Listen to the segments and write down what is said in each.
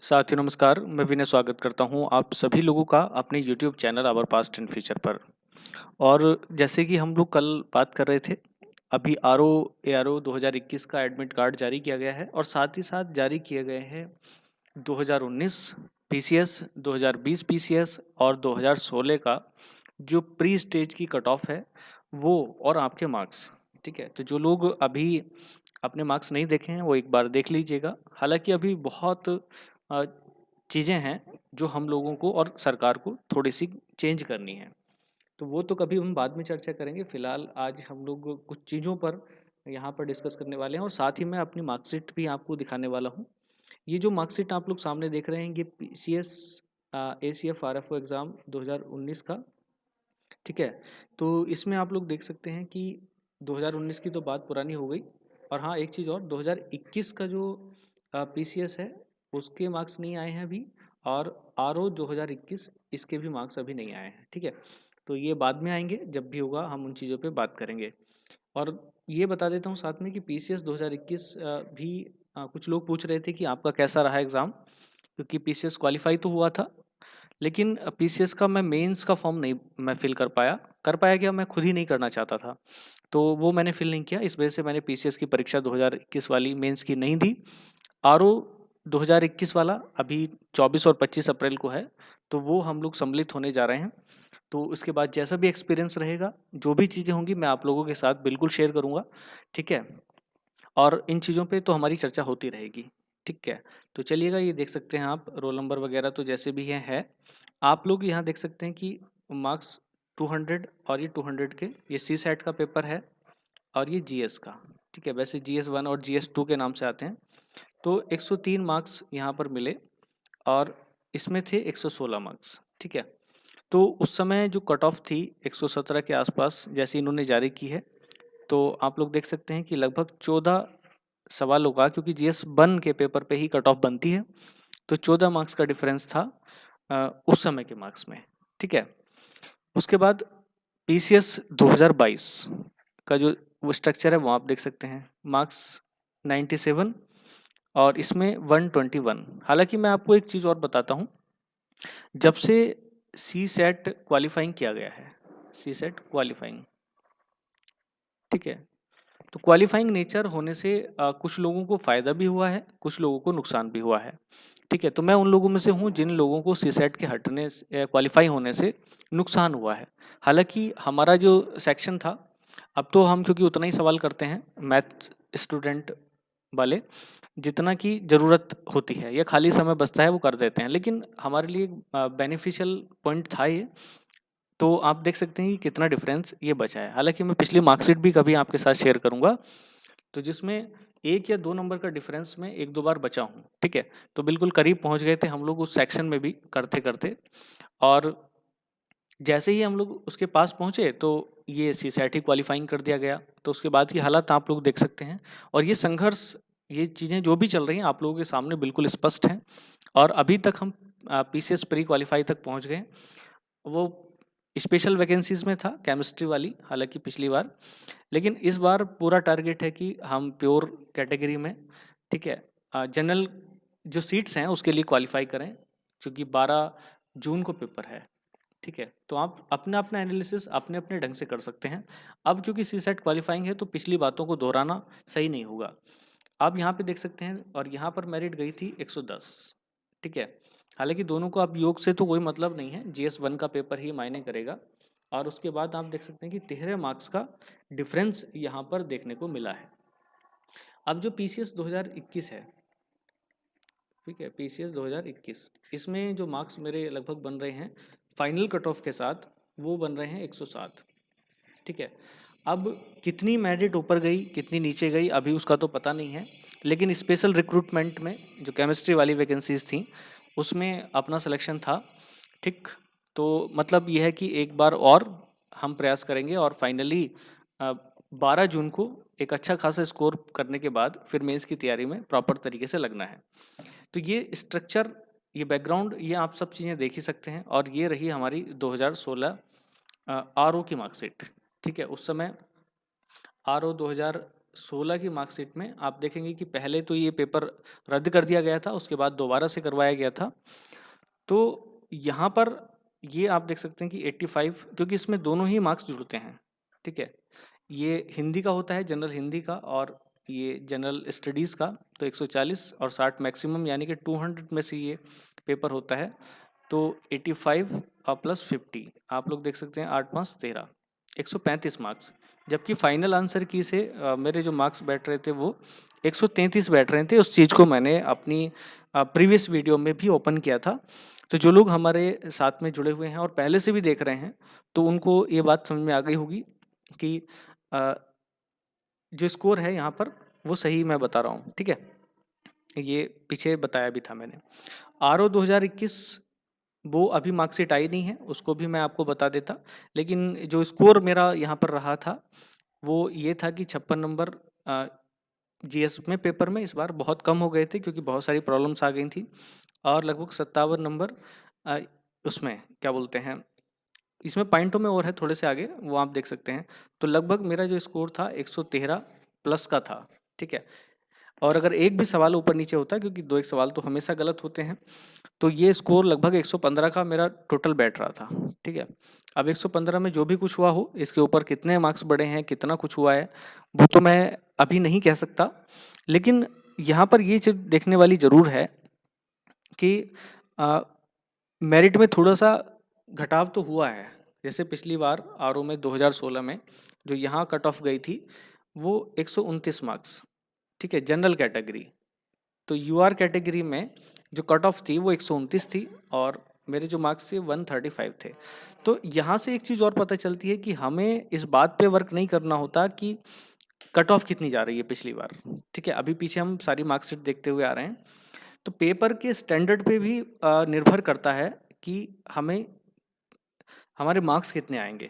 साथियों नमस्कार, मैं विनय स्वागत करता हूं आप सभी लोगों का अपने YouTube channel our past and future पर। और जैसे कि हम लोग कल बात कर रहे थे, अभी ARO 2021 का एडमिट कार्ड जारी किया गया है और साथ ही साथ जारी किए गए हैं 2019 पीसीएस, 2020 पीसीएस और 2016 का जो प्री स्टेज की कट ऑफ है वो और आपके मार्क्स। ठीक है, तो जो लोग अभी अपने मार्क्स नहीं देखे हैं वो एक बार देख लीजिएगा। हालांकि अभी बहुत चीज़ें हैं जो हम लोगों को और सरकार को थोड़ी सी चेंज करनी है, तो वो तो कभी हम बाद में चर्चा करेंगे। फिलहाल आज हम लोग कुछ चीज़ों पर यहाँ पर डिस्कस करने वाले हैं और साथ ही मैं अपनी मार्कशीट भी आपको दिखाने वाला हूँ। ये जो मार्कशीट आप लोग सामने देख रहे हैं ये PCS ACF RFO एग्ज़ाम 2019 का। ठीक है, तो इसमें आप लोग देख सकते हैं कि 2019 की तो बात पुरानी हो गई। और हाँ, एक चीज़ और, 2021 का जो PCS है उसके मार्क्स नहीं आए हैं अभी, और RO 2021 इसके भी मार्क्स अभी नहीं आए हैं। ठीक है, तो ये बाद में आएंगे, जब भी होगा हम उन चीज़ों पे बात करेंगे। और ये बता देता हूँ साथ में कि PCS 2021 भी कुछ लोग पूछ रहे थे कि आपका कैसा रहा एग्ज़ाम, क्योंकि PCS क्वालिफाई तो हुआ था, लेकिन पीसीएस का मैं मेंस का फॉर्म नहीं मैं फिल कर पाया क्या, मैं खुद ही नहीं करना चाहता था, तो वो मैंने फिल नहीं किया। इस वजह से मैंने पीसीएस की परीक्षा 2021 वाली मेंस की नहीं दी। आरओ 2021 वाला अभी 24 और 25 अप्रैल को है, तो वो हम लोग सम्मिलित होने जा रहे हैं। तो उसके बाद जैसा भी एक्सपीरियंस रहेगा, जो भी चीज़ें होंगी, मैं आप लोगों के साथ बिल्कुल शेयर करूँगा। ठीक है, और इन चीज़ों पे तो हमारी चर्चा होती रहेगी। ठीक है, तो चलिएगा, ये देख सकते हैं आप रोल नंबर वगैरह तो जैसे भी है। आप लोग यहाँ देख सकते हैं कि मार्क्स 200 और ये 200 के, ये सी सेट का पेपर है और ये जीएस का। ठीक है, वैसे GS1 और GS2 के नाम से आते हैं। तो 103 मार्क्स यहाँ पर मिले और इसमें थे 116 मार्क्स। ठीक है, तो उस समय जो कट ऑफ थी 117 के आसपास जैसे इन्होंने जारी की है, तो आप लोग देख सकते हैं कि लगभग 14 सवालों का, क्योंकि GS1 के पेपर पे ही कट ऑफ बनती है, तो 14 मार्क्स का डिफरेंस था उस समय के मार्क्स में। ठीक है, उसके बाद PCS 2022 का जो वो स्ट्रक्चर है वो आप देख सकते हैं, मार्क्स 97 और इसमें 121। हालांकि मैं आपको एक चीज़ और बताता हूँ, जब से सी सेट क्वालिफाइंग किया गया है, सी सेट क्वालिफाइंग, ठीक है, तो क्वालिफाइंग नेचर होने से कुछ लोगों को फ़ायदा भी हुआ है, कुछ लोगों को नुकसान भी हुआ है। ठीक है, तो मैं उन लोगों में से हूँ जिन लोगों को सी सेट के हटने क्वालिफाई होने से नुकसान हुआ है। हालांकि हमारा जो सेक्शन था, अब तो हम क्योंकि उतना ही सवाल करते हैं मैथ स्टूडेंट वाले, जितना की ज़रूरत होती है या खाली समय बचता है वो कर देते हैं, लेकिन हमारे लिए बेनिफिशियल पॉइंट था ये। तो आप देख सकते हैं कि कितना डिफरेंस ये बचा है। हालांकि मैं पिछली मार्कशीट भी कभी आपके साथ शेयर करूंगा, तो जिसमें 1 या 2 नंबर का डिफरेंस में 1-2 बार बचा हूँ। ठीक है, तो बिल्कुल करीब पहुँच गए थे हम लोग उस सेक्शन में भी करते-करते, और जैसे ही हम लोग उसके पास पहुँचे तो ये सीसैट ही क्वालिफाइंग कर दिया गया। तो उसके बाद की हालात आप लोग देख सकते हैं, और ये संघर्ष, ये चीज़ें जो भी चल रही हैं आप लोगों के सामने बिल्कुल स्पष्ट हैं। और अभी तक हम PCS प्री क्वालिफाई तक पहुँच गए। वो स्पेशल वैकेंसीज़ में था केमिस्ट्री वाली, हालाँकि पिछली बार, लेकिन इस बार पूरा टारगेट है कि हम प्योर कैटेगरी में, ठीक है, जनरल जो सीट्स हैं उसके लिए क्वालिफाई करें, क्योंकि 12 जून को पेपर है। ठीक है, तो आप अपना अपना एनालिसिस अपने अपने ढंग से कर सकते हैं। अब क्योंकि सी सेट क्वालिफाइंग है तो पिछली बातों को दोहराना सही नहीं होगा। आप यहाँ पे देख सकते हैं, और यहाँ पर मेरिट गई थी 110। ठीक है, हालांकि दोनों को अब योग से तो कोई मतलब नहीं है, GS1 का पेपर ही मायने करेगा। और उसके बाद आप देख सकते हैं कि 13 मार्क्स का डिफरेंस यहाँ पर देखने को मिला है। अब जो PCS 2021 है, ठीक है, PCS 2021, इसमें जो मार्क्स मेरे लगभग बन रहे हैं फाइनल कट ऑफ के साथ, वो बन रहे हैं 107। ठीक है, अब कितनी मेरिट ऊपर गई कितनी नीचे गई अभी उसका तो पता नहीं है, लेकिन स्पेशल रिक्रूटमेंट में जो केमिस्ट्री वाली वैकेंसीज थी उसमें अपना सिलेक्शन था। ठीक, तो मतलब यह है कि एक बार और हम प्रयास करेंगे और फाइनली 12 जून को एक अच्छा खासा स्कोर करने के बाद फिर मेंस की तैयारी में प्रॉपर तरीके से लगना है। तो ये स्ट्रक्चर, ये बैकग्राउंड, ये आप सब चीज़ें देख ही सकते हैं। और ये रही हमारी 2016 RO की मार्कशीट। ठीक है, उस समय RO 2000 2016 की मार्कशीट में आप देखेंगे कि पहले तो ये पेपर रद्द कर दिया गया था, उसके बाद दोबारा से करवाया गया था। तो यहाँ पर ये आप देख सकते हैं कि 85, क्योंकि इसमें दोनों ही मार्क्स जुड़ते हैं, ठीक है। ये हिंदी का होता है, जनरल हिंदी का, और ये जनरल स्टडीज़ का, तो 140 और 60 मैक्सिमम, यानी कि 200 में से ये पेपर होता है। तो 85 और प्लस 50 आप लोग देख सकते हैं, 8 5 13, 135 मार्क्स। जबकि फाइनल आंसर की से मेरे जो मार्क्स बैठ रहे थे वो 133 बैठ रहे थे। उस चीज़ को मैंने अपनी प्रीवियस वीडियो में भी ओपन किया था। तो जो लोग हमारे साथ में जुड़े हुए हैं और पहले से भी देख रहे हैं, तो उनको ये बात समझ में आ गई होगी कि जो स्कोर है यहाँ पर वो सही मैं बता रहा हूँ, ठीक है। ये पीछे बताया भी था मैंने। आरओ 2021 वो अभी मार्कशीट आई नहीं है, उसको भी मैं आपको बता देता। लेकिन जो स्कोर मेरा यहाँ पर रहा था वो ये था कि 56 नंबर जीएस में पेपर में इस बार बहुत कम हो गए थे, क्योंकि बहुत सारी प्रॉब्लम्स आ गई थी। और लगभग 57 नंबर उसमें क्या बोलते हैं, इसमें पॉइंटों में और है थोड़े से आगे, वो आप देख सकते हैं। तो लगभग मेरा जो स्कोर था 113 प्लस का था, ठीक है। और अगर एक भी सवाल ऊपर नीचे होता है, क्योंकि 2 एक सवाल तो हमेशा गलत होते हैं, तो ये स्कोर लगभग 115 का मेरा टोटल बैठ रहा था, ठीक है। अब 115 में जो भी कुछ हुआ हो, इसके ऊपर कितने मार्क्स बढ़े हैं, कितना कुछ हुआ है, वो तो मैं अभी नहीं कह सकता। लेकिन यहाँ पर ये चीज़ देखने वाली ज़रूर है कि मेरिट में थोड़ा-सा घटाव तो हुआ है। जैसे पिछली बार आरओ में 2016 में जो यहाँ कट ऑफ गई थी, वो 129 मार्क्स, ठीक है, जनरल कैटेगरी। तो यूआर कैटेगरी में जो कट ऑफ थी वो 129 थी, और मेरे जो मार्क्स थे 135 थे। तो यहाँ से एक चीज़ और पता चलती है कि हमें इस बात पे वर्क नहीं करना होता कि कट ऑफ कितनी जा रही है पिछली बार, ठीक है। अभी पीछे हम सारी मार्कशीट देखते हुए आ रहे हैं। तो पेपर के स्टैंडर्ड पे भी निर्भर करता है कि हमें हमारे मार्क्स कितने आएंगे।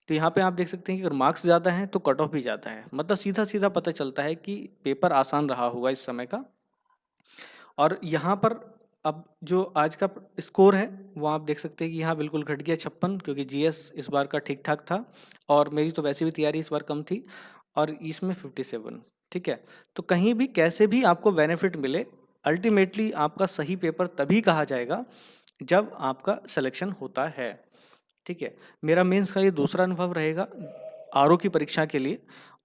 तो यहाँ पे आप देख सकते हैं कि अगर मार्क्स ज़्यादा हैं तो कट ऑफ भी ज़्यादा है, मतलब सीधा सीधा पता चलता है कि पेपर आसान रहा होगा इस समय का। और यहाँ पर अब जो आज का स्कोर है वो आप देख सकते हैं कि यहाँ बिल्कुल घट गया 56, क्योंकि जीएस इस बार का ठीक ठाक था, और मेरी तो वैसे भी तैयारी इस बार कम थी, और इसमें 57, ठीक है। तो कहीं भी कैसे भी आपको बेनिफिट मिले, अल्टीमेटली आपका सही पेपर तभी कहा जाएगा जब आपका सिलेक्शन होता है, ठीक है। मेरा मेंस का ये दूसरा अनुभव रहेगा आरओ की परीक्षा के लिए,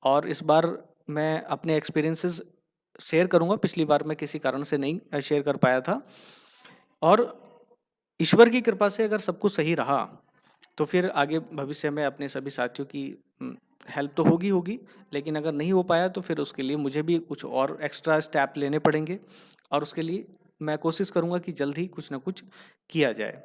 और इस बार मैं अपने एक्सपीरियंसेस शेयर करूंगा। पिछली बार मैं किसी कारण से नहीं शेयर कर पाया था, और ईश्वर की कृपा से अगर सब कुछ सही रहा तो फिर आगे भविष्य में अपने सभी साथियों की हेल्प तो होगी होगी। लेकिन अगर नहीं हो पाया तो फिर उसके लिए मुझे भी कुछ और एक्स्ट्रा स्टेप लेने पड़ेंगे, और उसके लिए मैं कोशिश करूंगा कि जल्द ही कुछ ना कुछ किया जाए।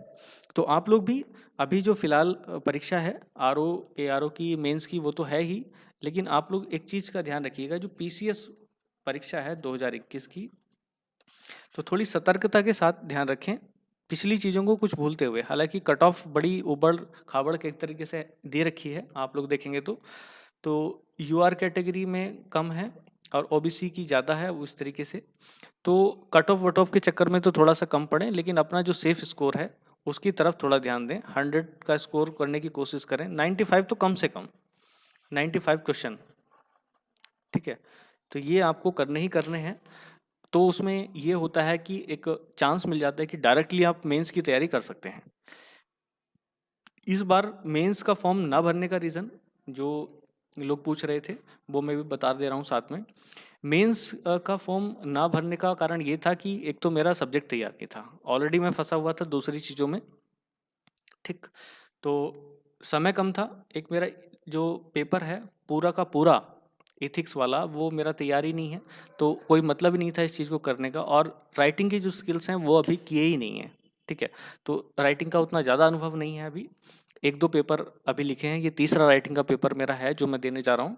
तो आप लोग भी अभी जो फिलहाल परीक्षा है आरओ एआरओ की मेंस की, वो तो है ही, लेकिन आप लोग एक चीज़ का ध्यान रखिएगा, जो पीसीएस परीक्षा है 2021 की, तो थोड़ी सतर्कता के साथ ध्यान रखें, पिछली चीज़ों को कुछ भूलते हुए। हालांकि कट ऑफ बड़ी उबड़ खाबड़ के एक तरीके से दे रखी है, आप लोग देखेंगे तो यूआर कैटेगरी में कम है और ओबीसी की ज़्यादा है, उस तरीके से। तो कट ऑफ वट ऑफ के चक्कर में तो थोड़ा सा कम पड़े, लेकिन अपना जो सेफ स्कोर है उसकी तरफ थोड़ा ध्यान दें। 100 का स्कोर करने की कोशिश करें, 95 तो कम से कम, 95 क्वेश्चन, ठीक है। तो ये आपको करने ही करने हैं। तो उसमें ये होता है कि एक चांस मिल जाता है कि डायरेक्टली आप मेंस की तैयारी कर सकते हैं। इस बार मेंस का फॉर्म ना भरने का रीज़न जो लोग पूछ रहे थे वो मैं भी बता दे रहा हूँ साथ में। मेंस का फॉर्म ना भरने का कारण ये था कि एक तो मेरा सब्जेक्ट तैयार नहीं था, ऑलरेडी मैं फंसा हुआ था दूसरी चीज़ों में, ठीक। तो समय कम था, एक मेरा जो पेपर है पूरा का पूरा एथिक्स वाला, वो मेरा तैयार ही नहीं है, तो कोई मतलब ही नहीं था इस चीज़ को करने का। और राइटिंग की जो स्किल्स हैं वो अभी किए ही नहीं हैं, ठीक है। तो राइटिंग का उतना ज़्यादा अनुभव नहीं है अभी, एक दो पेपर अभी लिखे हैं, ये तीसरा राइटिंग का पेपर मेरा है जो मैं देने जा रहा हूँ।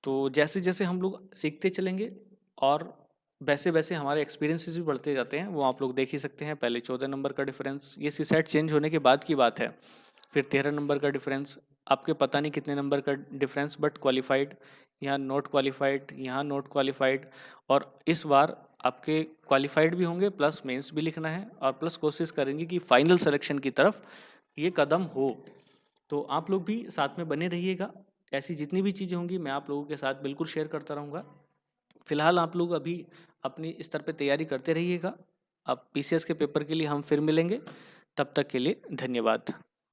तो जैसे जैसे हम लोग सीखते चलेंगे और वैसे वैसे हमारे एक्सपीरियंसेस भी बढ़ते जाते हैं, वो आप लोग देख ही सकते हैं। पहले 14 नंबर का डिफरेंस, ये सीसेट चेंज होने के बाद की बात है। फिर 13 नंबर का डिफरेंस, आपके पता नहीं कितने नंबर का डिफरेंस, बट क्वालिफाइड, यहाँ नॉट क्वालिफाइड, यहाँ नॉट क्वालिफाइड। और इस बार आपके क्वालिफाइड भी होंगे, प्लस मेंस भी लिखना है, और प्लस कोशिश करेंगे कि फाइनल सिलेक्शन की तरफ ये कदम हो। तो आप लोग भी साथ में बने रहिएगा, ऐसी जितनी भी चीज़ें होंगी मैं आप लोगों के साथ बिल्कुल शेयर करता रहूँगा। फिलहाल आप लोग अभी अपनी स्तर पे तैयारी करते रहिएगा। अब पीसीएस के पेपर के लिए हम फिर मिलेंगे। तब तक के लिए धन्यवाद।